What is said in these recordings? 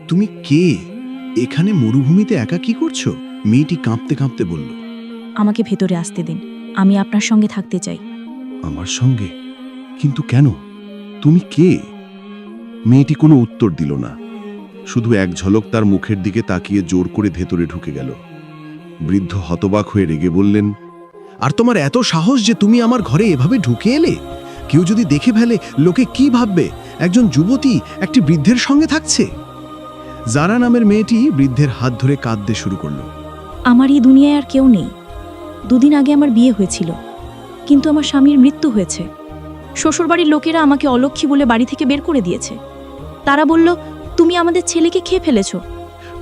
তুমি কে? এখানে মরুভূমিতে একা কি করছো? মেয়েটি কাঁপতে কাঁপতে বলল। আমাকে ভেতরে আসতে দিন, আমি আপনার সঙ্গে থাকতে চাই। আমার সঙ্গে? কিন্তু কেন? তুমি কে? মেয়েটি কোনো উত্তর দিল না, শুধু এক ঝলক তার মুখের দিকে তাকিয়ে জোর করে ভেতরে ঢুকে গেল। বৃদ্ধ হতবাক হয়ে রেগে বললেন, আর তোমার এত সাহস যে তুমি আমার ঘরে এভাবে ঢুকে এলে? কেউ যদি দেখে ফেলে লোকে কি ভাববে? একজন যুবতী একটি বৃদ্ধের সঙ্গে থাকছে। জারা নামের মেয়েটি বৃদ্ধের হাত ধরে কাঁদতে শুরু করল। আমার এই দুনিয়ায় আর কেউ নেই। দুদিন আগে আমার বিয়ে হয়েছিল, কিন্তু আমার স্বামীর মৃত্যু হয়েছে। শ্বশুরবাড়ির লোকেরা আমাকে অলক্ষী বলে বাড়ি থেকে বের করে দিয়েছে। তারা বলল, তুমি আমাদের ছেলেকে খেয়ে ফেলেছ।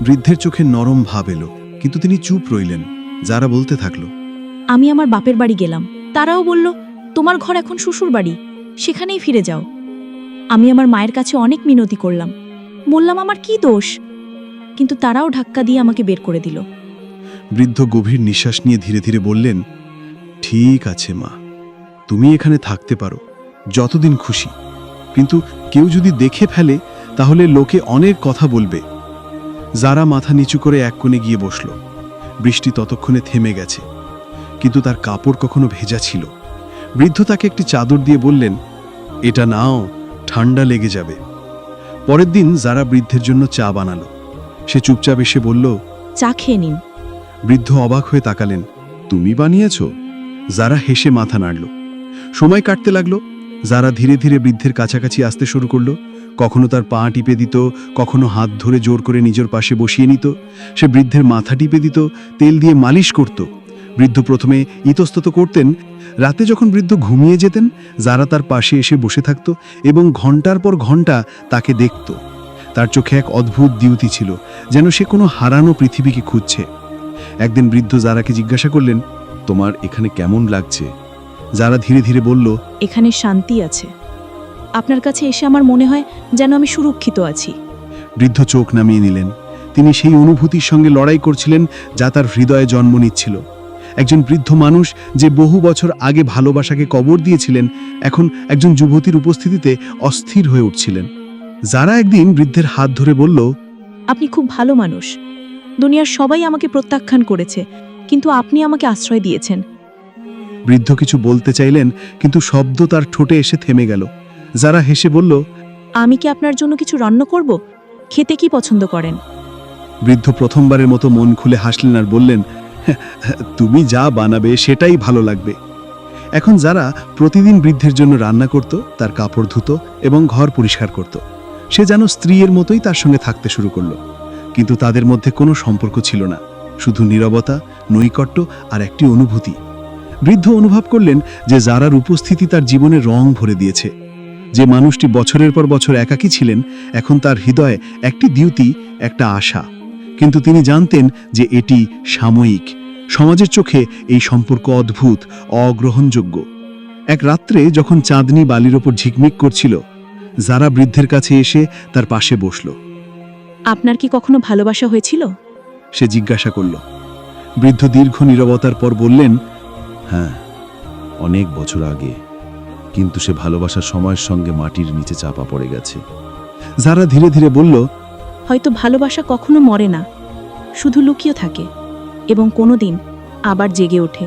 বৃদ্ধের চোখে নরম ভাব এলো, কিন্তু তিনি চুপ রইলেন। যারা বলতে থাকলো, আমি আমার বাপের বাড়ি গেলাম। তারাও বলল, তোমার ঘর এখন শ্বশুর বাড়ি, সেখানেই ফিরে যাও। আমি আমার মায়ের কাছে অনেক মিনতি করলাম, বললাম আমার কি দোষ, কিন্তু তারাও ধাক্কা দিয়ে আমাকে বের করে দিল। বৃদ্ধ গভীর নিঃশ্বাস নিয়ে ধীরে ধীরে বললেন, ঠিক আছে মা, তুমি এখানে থাকতে পারো যতদিন খুশি, কিন্তু কেউ যদি দেখে ফেলে তাহলে লোকে অনেক কথা বলবে। যারা মাথা নিচু করে এক কোণে গিয়ে বসল। বৃষ্টি ততক্ষণে থেমে গেছে, কিন্তু তার কাপড় কখনো ভেজা ছিল। বৃদ্ধ তাকে একটি চাদর দিয়ে বললেন, এটা নাও, ঠান্ডা লেগে যাবে। পরের দিন যারা বৃদ্ধের জন্য চা বানালো। সে চুপচাপ এসে বলল, চা খেয়ে নিন। বৃদ্ধ অবাক হয়ে তাকালেন, তুমি বানিয়েছ? যারা হেসে মাথা নাড়ল। সময় কাটতে লাগলো। যারা ধীরে ধীরে বৃদ্ধের কাছাকাছি আসতে শুরু করলো। কখনো তার পা টিপে দিত, কখনো হাত ধরে জোর করে নিজের পাশে বসিয়ে নিত। সে বৃদ্ধের মাথা টিপে দিত, তেল দিয়ে মালিশ করত। বৃদ্ধ প্রথমে ইতস্তত করতেন। রাতে যখন বৃদ্ধ ঘুমিয়ে যেতেন, যারা তার পাশে এসে বসে থাকত এবং ঘন্টার পর ঘন্টা তাকে দেখত। তার চোখে এক অদ্ভুত দ্যুতি ছিল, যেন সে কোনো হারানো পৃথিবীকে খুঁজছে। একদিন বৃদ্ধ যারাকে জিজ্ঞাসা করলেন, তোমার এখানে কেমন লাগছে? যারা ধীরে ধীরে বলল, এখানে শান্তি আছে। আপনার কাছে এসে আমার মনে হয় যেন আমি সুরক্ষিত আছি। বৃদ্ধ চোখ নামিয়ে নিলেন। তিনি সেই অনুভূতির সঙ্গে লড়াই করছিলেন যা তার হৃদয়ে জন্ম নিচ্ছিল। একজন বৃদ্ধ মানুষ যে বহু বছর আগে ভালোবাসাকে কবর দিয়েছিলেন, এখন একজন যুবতীর উপস্থিতিতে অস্থির হয়ে উঠছিলেন। যারা একদিন বৃদ্ধের হাত ধরে বলল, আপনি খুব ভালো মানুষ। দুনিয়ার সবাই আমাকে প্রত্যাখ্যান করেছে, কিন্তু আপনি আমাকে আশ্রয় দিয়েছেন। বৃদ্ধ কিছু বলতে চাইলেন, কিন্তু শব্দ তার ঠোঁটে এসে থেমে গেল। যারা হেসে বলল, আমি কি আপনার জন্য কিছু রান্না করব? খেতে কি পছন্দ করেন? বৃদ্ধ প্রথমবারের মতো মন খুলে হাসলেন আর বললেন, তুমি যা বানাবে সেটাই ভালো লাগবে। এখন যারা প্রতিদিন বৃদ্ধের জন্য রান্না করত, তার কাপড় ধুত এবং ঘর পরিষ্কার করত। সে যেন স্ত্রীর মতোই তার সঙ্গে থাকতে শুরু করলো। কিন্তু তাদের মধ্যে কোনো সম্পর্ক ছিল না, শুধু নীরবতা, নৈকট্য আর একটি অনুভূতি। বৃদ্ধ অনুভব করলেন যে যারার উপস্থিতি তার জীবনে রং ভরে দিয়েছে। যে মানুষটি বছরের পর বছর একাকী ছিলেন, এখন তার হৃদয়ে একটি দ্যুতি, একটা আশা। কিন্তু তিনি জানতেন যে এটি সাময়িক। সমাজের চোখে এই সম্পর্ক অদ্ভুত, অগ্রহণযোগ্য। এক রাত্রে যখন চাঁদনি বালির ওপর ঝিকমিক করছিল, যারা বৃদ্ধের কাছে এসে তার পাশে বসল। আপনার কি কখনো ভালোবাসা হয়েছিল? সে জিজ্ঞাসা করল। বৃদ্ধ দীর্ঘ নীরবতার পর বললেন, হ্যাঁ, অনেক বছর আগে, কিন্তু সে ভালোবাসার সময়ের সঙ্গে মাটির নিচে চাপা পড়ে গেছে। যারা ধীরে ধীরে বলল, হয়তো ভালোবাসা কখনো মরে না, শুধু লুকিয়ে থাকে এবং কোনোদিন আবার জেগে ওঠে।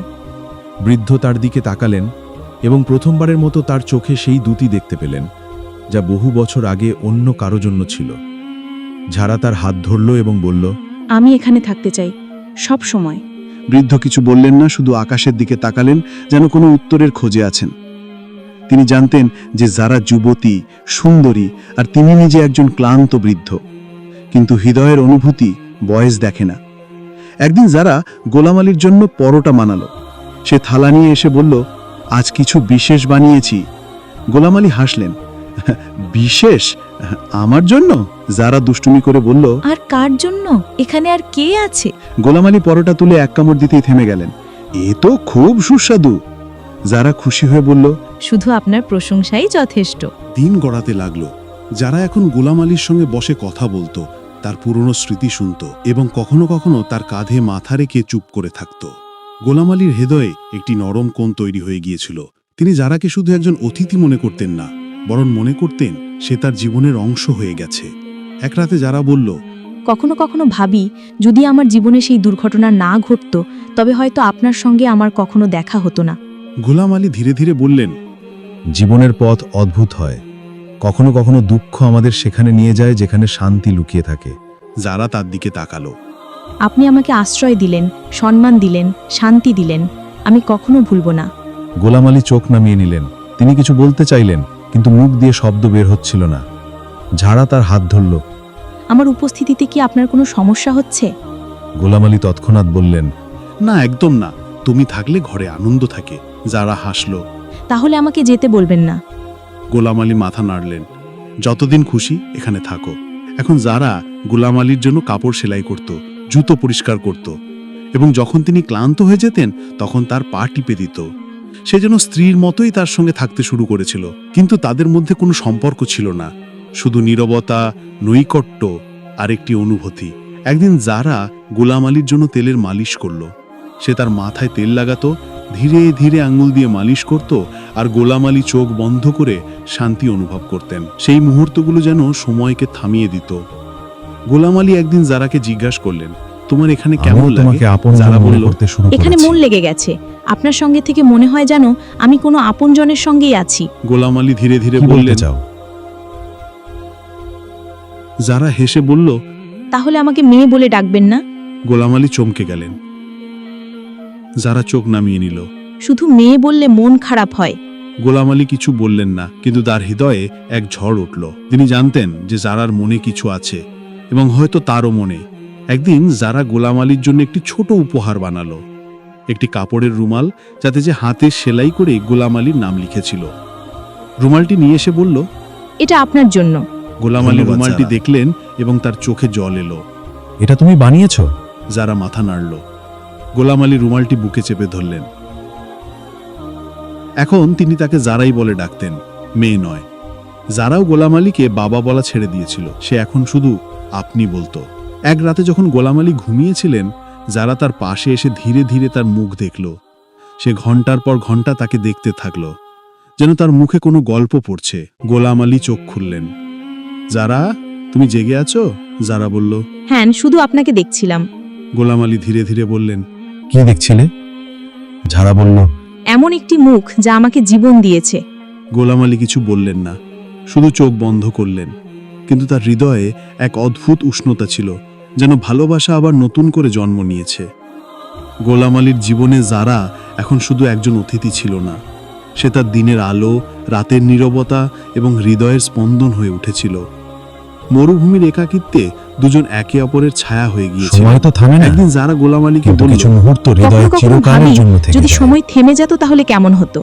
বৃদ্ধ তার দিকে তাকালেন এবং প্রথমবারের মতো তার চোখে সেই দ্যুতি দেখতে পেলেন, যা বহু বছর আগে অন্য কারো জন্য ছিল। যারা তার হাত ধরল এবং বলল, আমি এখানে থাকতে চাই, সব সময়। বৃদ্ধ কিছু বললেন না, শুধু আকাশের দিকে তাকালেন, যেন কোনো উত্তরের খোঁজে আছেন। তিনি জানতেন যে যারা যুবতী, সুন্দরী, আর তিনি নিজে একজন ক্লান্ত বৃদ্ধ। কিন্তু হৃদয়ের অনুভূতি বয়স দেখে না। একদিন যারা গোলাম আলীর জন্য পরোটা বানালো। সে থালা নিয়ে এসে বলল, আজ কিছু বিশেষ বানিয়েছি। গোলাম আলী হাসলেন, বিশেষ? আমার জন্য? যারা দুষ্টুমি করে বলল, আর কার জন্য? এখানে আর কে আছে? গোলাম আলী পরোটা তুলে এক কামড় দিতেই থেমে গেলেন। এ তো খুব সুস্বাদু। যারা খুশি হয়ে বলল, শুধু আপনার প্রশংসাই যথেষ্ট। দিন গড়াতে লাগলো। যারা এখন গোলাম আলীর সঙ্গে বসে কথা বলতো, তার পুরনো স্মৃতি শুনত এবং কখনো কখনো তার কাঁধে মাথা রেখে চুপ করে থাকত। গোলাম আলীর হৃদয়ে একটি নরম কোণ তৈরি হয়ে গিয়েছিল। তিনি যারাকে শুধু একজন অতিথি মনে করতেন না, বরং মনে করতেন সে তার জীবনের অংশ হয়ে গেছে। এক রাতে যারা বলল, কখনো কখনো ভাবি যদি আমার জীবনে সেই দুর্ঘটনা না ঘটতো তবে হয়তো আপনার সঙ্গে আমার কখনো দেখা হতো না। গোলাম আলী ধীরে ধীরে বললেন, জীবনের পথ অদ্ভুত হয়, কখনো কখনো দুঃখ আমাদের সেখানে নিয়ে যায় যেখানে শান্তি লুকিয়ে থাকে। যারা তার দিকে তাকালো। আপনি আমাকে আশ্রয় দিলেন, সম্মান দিলেন, শান্তি দিলেন, আমি কখনো ভুলব না। গোলাম আলী চোখ নামিয়ে নিলেন। তিনি কিছু বলতে চাইলেন, কিন্তু মুখ দিয়ে শব্দ বের হচ্ছিল না। ঝাড়া তার হাত ধরল। আমার উপস্থিতিতে কি আপনার কোনো সমস্যা হচ্ছে? গোলাম আলী তৎক্ষণাৎ বললেন, না, একদম না, তুমি থাকলে ঘরে আনন্দ থাকে। যারা হাসলো। তাহলে আমাকে যেতে বলবেন না। গোলাম আলী মাথা নাড়লেন, যতদিন খুশি এখানে থাকো। এখন যারা গোলাম আলীর জন্য কাপড় সেলাই করত, জুতো পরিষ্কার করত, এবং যখন তিনি ক্লান্ত হয়ে যেতেন তখন তার পা টিপে দিত। সে যেন স্ত্রীর মতোই তার সঙ্গে থাকতে শুরু করেছিল, কিন্তু তাদের মধ্যে কোনো সম্পর্ক ছিল না, শুধু নীরবতা, নৈকট্য আর একটি অনুভূতি। একদিন যারা গোলাম আলীর জন্য তেলের মালিশ করল। সে তার মাথায় তেল লাগাতো, ধীরে ধীরে আঙুল দিয়ে মালিশ করত, আর গোলাম আলী চোখ বন্ধ করে শান্তি অনুভব করতেন। সেই মুহূর্তগুলো যেন সময়কে থামিয়ে দিত। গোলাম আলী একদিন যারাকে জিজ্ঞাসা করলেন, তোমার এখানে কেমন "আমিও লাগে?" তোমাকে আপন যারা মনে বলল, করতে শুরু এখানে করেছি। মন লেগে গেছে। আপনার সঙ্গে থেকে মনে হয় যেন আমি কোনো আপনজনের সঙ্গেই আছি। গোলাম আলী ধীরে ধীরে কি বলতে বললেন। চাও? যারা হেসে বলল। তাহলে আমাকে মেয়ে বলে ডাকবেন না? গোলাম আলী চমকে গেলেন। যারা চোখ নামিয়ে নিল। শুধু মেয়ে বললে মন খারাপ হয়। গোলাম আলী কিছু বললেন না, কিন্তু তার হৃদয়ে এক ঝড় উঠল। তিনি জানতেন যে যারার মনে কিছু আছে, এবং হয়তো তারও মনে। একদিন যারা গোলাম আলীর জন্য একটি ছোট উপহার বানালো, একটি কাপড়ের রুমাল, যাতে যে হাতে সেলাই করে গোলাম আলীর নাম লিখেছিল। রুমালটি নিয়ে এসে বলল, এটা আপনার জন্য। গোলাম আলী ধন্যবাদ, রুমালটি যারা। দেখলেন এবং তার চোখে জল এলো। এটা তুমি বানিয়েছো? যারা মাথা নাড়ল। গোলাম আলী রুমালটি বুকে চেপে ধরলেন। এখন তিনি তাকে যারাই বলে ডাকতেন, মেয়ে নয়। যারাও গোলাম আলীকে বাবা বলা ছেড়ে দিয়েছিল, সে এখন শুধু আপনি বলতো। এক রাতে যখন গোলাম আলী ঘুমিয়েছিলেন, যারা তার পাশে এসে ধীরে ধীরে তার মুখ দেখল। সে ঘন্টার পর ঘন্টা তাকে দেখতে থাকলো, যেন তার মুখে কোনো গল্প পড়ছে। গোলাম আলী চোখ খুললেন। যারা, তুমি জেগে আছো? যারা বলল। হ্যাঁ, শুধু আপনাকে দেখছিলাম। গোলাম আলী ধীরে ধীরে বললেন, কি দেখছিলে? ঝাড়া বলল, এমন একটি মুখ যা আমাকে জীবন দিয়েছে। গোলাম আলী কিছু বললেন না, শুধু চোখ বন্ধ করলেন। কিন্তু তার হৃদয়ে এক অদ্ভুত উষ্ণতা ছিল, যেন ভালোবাসা আবার নতুন করে জন্ম নিয়েছে। গোলাম আলীর জীবনে যারা এখন শুধু একজন অতিথি ছিল না, সে তার দিনের আলো, রাতের নীরবতা এবং হৃদয়ের স্পন্দন হয়ে উঠেছিল। মরুভূমির একাকিত্বে দুজন একে অপরের ছায়া হয়ে গিয়েছিল। সময় তো থামে না, একদিন যারা গোলাম আলীকে কিন্তু বলল, কিছু মুহূর্ত কখনো হৃদয়ে কখনো চিরকালের ভাবি জন্য থেকে যদি যায়। সময় থেমে যেত তাহলে কেমন হতো।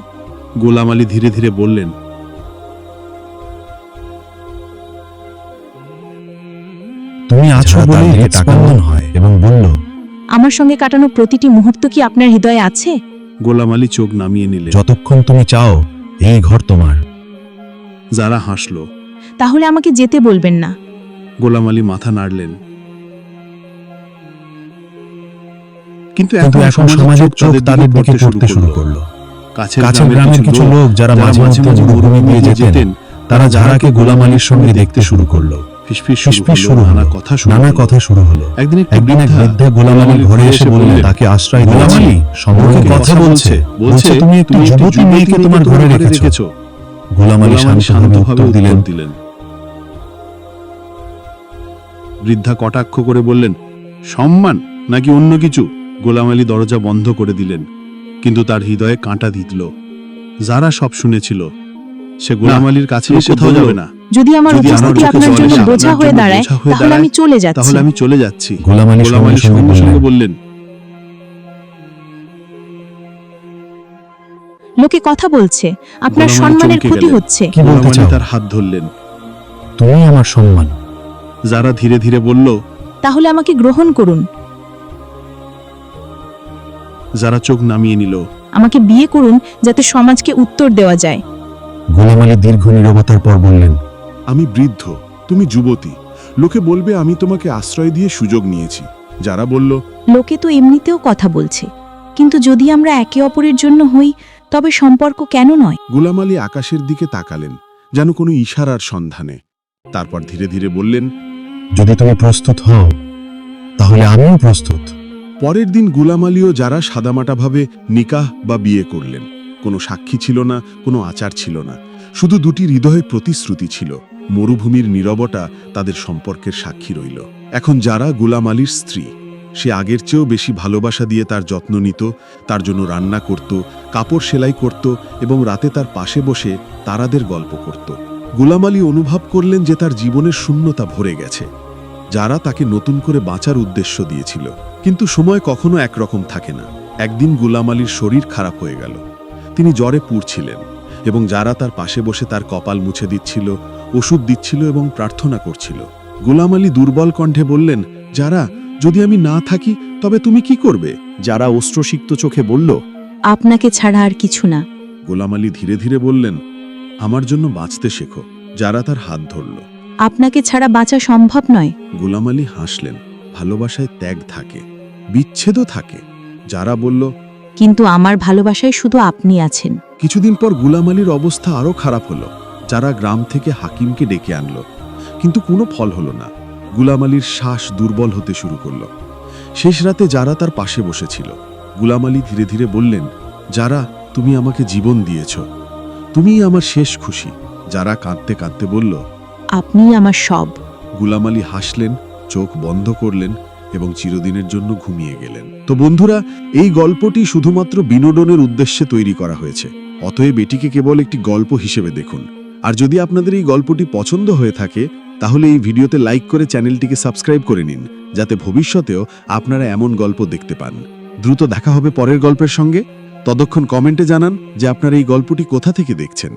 গোলাম আলী ধীরে ধীরে বললেন, তুমি আছো বলেই হৃদস্পন্দন হয়, এবং বলল, আমার সঙ্গে কাটানো প্রতিটি মুহূর্ত কি আপনার হৃদয়ে আছে? গোলাম আলী চোখ নামিয়ে নিলেন। যতক্ষণ তুমি চাও এই ঘর তোমার। যারা হাসল। তাহলে আমাকে যেতে বলবেন না। গোলাম আলী মাথা নাড়লেন। কিন্তু কিন্তু এখন সমাজের চোখ তাদের দিকে পড়তে শুরু করলো। কাছের গ্রামের কিছু লোক যারা মাঝে মাঝে মরুভূমি দিয়ে যেতেন, তারা ঝাড়াকে গোলাম আলীর সঙ্গে দেখতে শুরু করলো। ফিসফিস ফিসফিস শুরু হলো, নানা কথা শুরু হলো। একদিন একদিন এক বৃদ্ধা গোলাম আলীর ঘরে এসে বললেন, তাকে আশ্রয় গোলাম দিয়েছি, আলী, সম্পর্কে কথা বলছে, তুমি একটি যুবতী মেয়েকে তোমার ঘরে রেখেছো। গোলাম আলী শান্তভাবে উত্তর দিলেন, বৃদ্ধা কটাক্ষ করে বললেন, সম্মান নাকি অন্য কিছু? গোলাম আলী দরজা বন্ধ করে দিলেন, কিন্তু তার হৃদয়ে কাঁটা দিতল। যারা সব শুনেছিল, সে গোলাম আলীর কাছে এসে কোথাও যাবে না। যদি আমার যদি আমার উপস্থিতি চোখে আপনার জল জন্য এসে বোঝা আপনার হয়ে জন্য দাঁড়ায় বোঝা হয়ে তাহলে আমি চলে যাচ্ছি। তাহলে আমি চলে যাচ্ছি। গোলাম আলী সঙ্গে সঙ্গে বললেন, লোকে কথা বলছে, আপনার গোলাম আলী সম্মানের চমকে ক্ষতি গেলেন। হচ্ছে। কি বলতে গোলাম আলী চাও? তার হাত ধরলেন। তুমি আমার সম্মান। যারা ধীরে ধীরে বলল, তাহলে আমাকে গ্রহণ করুন। যারা চোখ নামিয়ে নিল। আমাকে বিয়ে করুন যাতে সমাজকে উত্তর দেওয়া যায়। গোলাম আলী দীর্ঘ নীরবতার পর বললেন, আমি বৃদ্ধ, তুমি যুবতী। লোকে বলবে আমি তোমাকে আশ্রয় দিয়ে সুযোগ নিয়েছি। যারা বলল, লোকে তো এমনিতেও কথা বলছে, কিন্তু যদি আমরা একে অপরের জন্য হই তবে সম্পর্ক কেন নয়? গোলাম আলী আকাশের দিকে তাকালেন, যেন কোনো ইশারার সন্ধানে। তারপর ধীরে ধীরে বললেন, যদি তুমি প্রস্তুত হও তাহলে আমিও প্রস্তুত। পরের দিন গুলাম আলীও যারা সাদামাটাভাবে নিকাহ বা বিয়ে করলেন। কোনো সাক্ষী ছিল না, কোনো আচার ছিল না, শুধু দুটি হৃদয়ের প্রতিশ্রুতি ছিল। মরুভূমির নীরবতা তাদের সম্পর্কের সাক্ষী রইল। এখন যারা গুলাম আলীর স্ত্রী, সে আগের চেয়েও বেশি ভালোবাসা দিয়ে তার যত্ন নিত, তার জন্য রান্না করত, কাপড় সেলাই করত এবং রাতে তার পাশে বসে তারাদের গল্প করত। গুলাম আলী অনুভব করলেন যে তার জীবনের শূন্যতা ভরে গেছে। যারা তাকে নতুন করে বাঁচার উদ্দেশ্য দিয়েছিল। কিন্তু সময় কখনো একরকম থাকে না। একদিন গুলাম আলীর শরীর খারাপ হয়ে গেল। তিনি জ্বরে পুড়ছিলেন এবং যারা তার পাশে বসে তার কপাল মুছে দিচ্ছিল, ওষুধ দিচ্ছিল এবং প্রার্থনা করছিল। গুলাম আলী দুর্বল কণ্ঠে বললেন, যারা, যদি আমি না থাকি তবে তুমি কি করবে? যারা অশ্রুসিক্ত চোখে বলল, আপনাকে ছাড়া আর কিছু না। গোলাম আলী ধীরে ধীরে বললেন, আমার জন্য বাঁচতে শেখো। যারা তার হাত ধরল। আপনাকে ছাড়া বাঁচা সম্ভব নয়। গোলাম আলী হাসলেন। ভালোবাসায় ত্যাগ থাকে, বিচ্ছেদও থাকে। যারা বলল, কিন্তু আমার ভালোবাসায় শুধু আপনি আছেন। কিছুদিন পর গুলাম আলীর অবস্থা আরও খারাপ হলো। যারা গ্রাম থেকে হাকিমকে ডেকে আনলো, কিন্তু কোনো ফল হলো না। গুলাম আলীর শ্বাস দুর্বল হতে শুরু করলো। শেষ রাতে যারা তার পাশে বসেছিল। গুলাম আলী ধীরে ধীরে বললেন, যারা, তুমি আমাকে জীবন দিয়েছ, তুমিই আমার শেষ খুশি। যারা কাঁদতে কাঁদতে বলল, আপনিই আমার সব। গুলাম আলী হাসলেন, চোখ বন্ধ করলেন এবং চিরদিনের জন্য ঘুমিয়ে গেলেন। তো বন্ধুরা, এই গল্পটি শুধুমাত্র বিনোদনের উদ্দেশ্যে তৈরি করা হয়েছে। অতএব এটিকে কেবল একটি গল্প হিসেবে দেখুন। আর যদি আপনাদের এই গল্পটি পছন্দ হয়ে থাকে তাহলে এই ভিডিওতে লাইক করে চ্যানেলটিকে সাবস্ক্রাইব করে নিন, যাতে ভবিষ্যতেও আপনারা এমন গল্প দেখতে পান। দ্রুত দেখা হবে পরের গল্পের সঙ্গে। ততক্ষণ কমেন্টে জানান যে আপনারা এই গল্পটি কোথা থেকে দেখছেন।